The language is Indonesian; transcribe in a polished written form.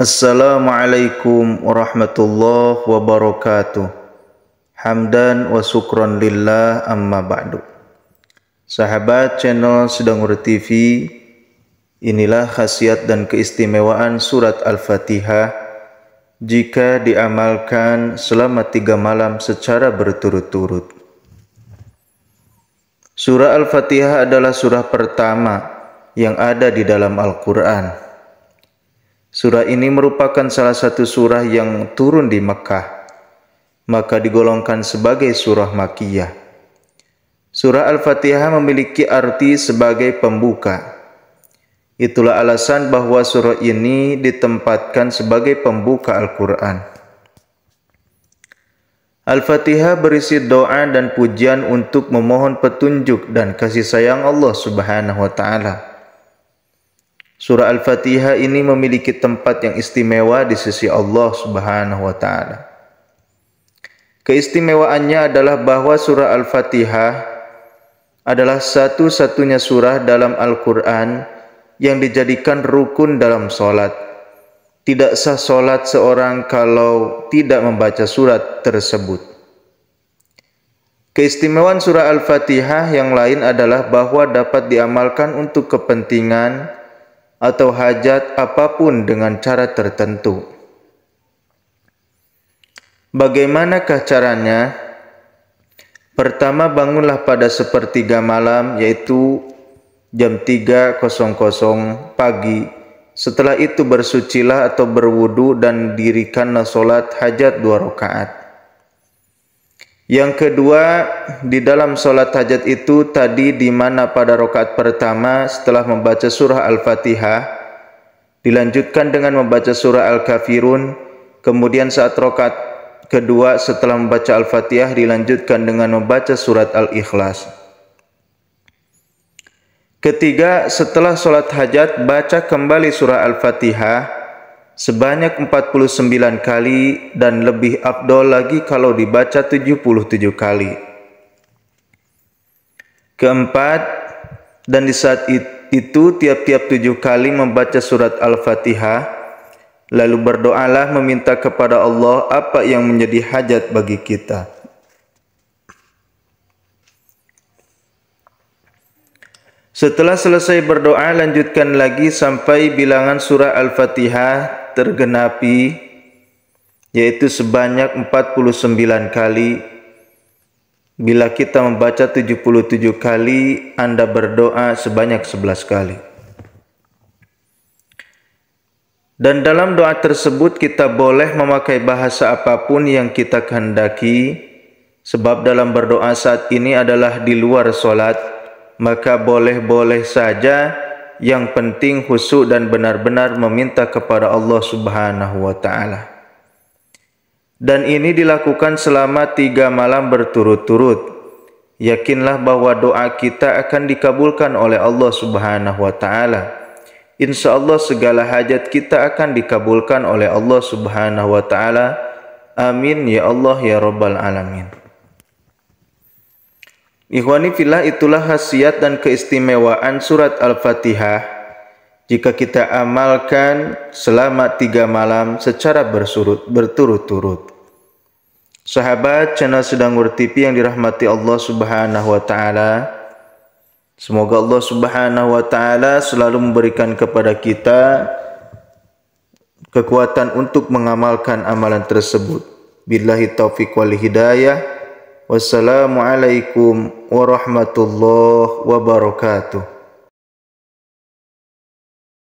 Assalamualaikum warahmatullahi wabarakatuh. Hamdan wa syukran lillah amma ba'du. Sahabat channel Sedangur TV, inilah khasiat dan keistimewaan surat Al-Fatihah jika diamalkan selama 3 malam secara berturut-turut. Surah Al-Fatihah adalah surah pertama yang ada di dalam Al-Quran. Surah ini merupakan salah satu surah yang turun di Mekah, maka digolongkan sebagai surah Makkiyah. Surah Al-Fatihah memiliki arti sebagai pembuka. Itulah alasan bahwa surah ini ditempatkan sebagai pembuka Al-Quran. Al-Fatihah berisi doa dan pujian untuk memohon petunjuk dan kasih sayang Allah Subhanahu wa Ta'ala. Surah Al-Fatihah ini memiliki tempat yang istimewa di sisi Allah Subhanahu wa Ta'ala. Keistimewaannya adalah bahwa surah Al-Fatihah adalah satu-satunya surah dalam Al-Quran yang dijadikan rukun dalam sholat. Tidak sah sholat seorang kalau tidak membaca surat tersebut. Keistimewaan surah Al-Fatihah yang lain adalah bahwa dapat diamalkan untuk kepentingan atau hajat apapun dengan cara tertentu. Bagaimanakah caranya? Pertama, bangunlah pada sepertiga malam, yaitu jam 3.00 pagi. Setelah itu bersucilah atau berwudu dan dirikanlah sholat hajat 2 rakaat. Yang kedua, di dalam sholat hajat itu tadi di mana pada rakaat pertama setelah membaca surah Al-Fatihah, dilanjutkan dengan membaca surah Al-Kafirun, kemudian saat rakaat kedua setelah membaca Al-Fatihah dilanjutkan dengan membaca surat Al-Ikhlas. Ketiga, setelah sholat hajat, baca kembali surah Al-Fatihah sebanyak 49 kali dan lebih afdol lagi kalau dibaca 77 kali. Keempat, dan di saat itu tiap-tiap 7 kali membaca surat Al-Fatihah, lalu berdoalah meminta kepada Allah apa yang menjadi hajat bagi kita. Setelah selesai berdoa, lanjutkan lagi sampai bilangan surah Al-Fatihah tergenapi, yaitu sebanyak 49 kali. Bila kita membaca 77 kali, Anda berdoa sebanyak 11 kali. Dan dalam doa tersebut kita boleh memakai bahasa apapun yang kita kehendaki, sebab dalam berdoa saat ini adalah di luar sholat, maka boleh-boleh saja. Yang penting khusyuk dan benar-benar meminta kepada Allah Subhanahu wa Ta'ala. Dan ini dilakukan selama 3 malam berturut-turut. Yakinlah bahwa doa kita akan dikabulkan oleh Allah Subhanahu wa Ta'ala. Insya Allah segala hajat kita akan dikabulkan oleh Allah Subhanahu wa Ta'ala. Amin ya Allah ya Rabbal Alamin. Ikhwani fillah, itulah khasiat dan keistimewaan surat Al-Fatihah jika kita amalkan selama 3 malam secara berturut-turut. Sahabat channel Sedangur TV yang dirahmati Allah Subhanahu wa Ta'ala, semoga Allah Subhanahu wa Ta'ala selalu memberikan kepada kita kekuatan untuk mengamalkan amalan tersebut. Billahi taufiq wal hidayah. Wassalamualaikum warahmatullahi wabarakatuh.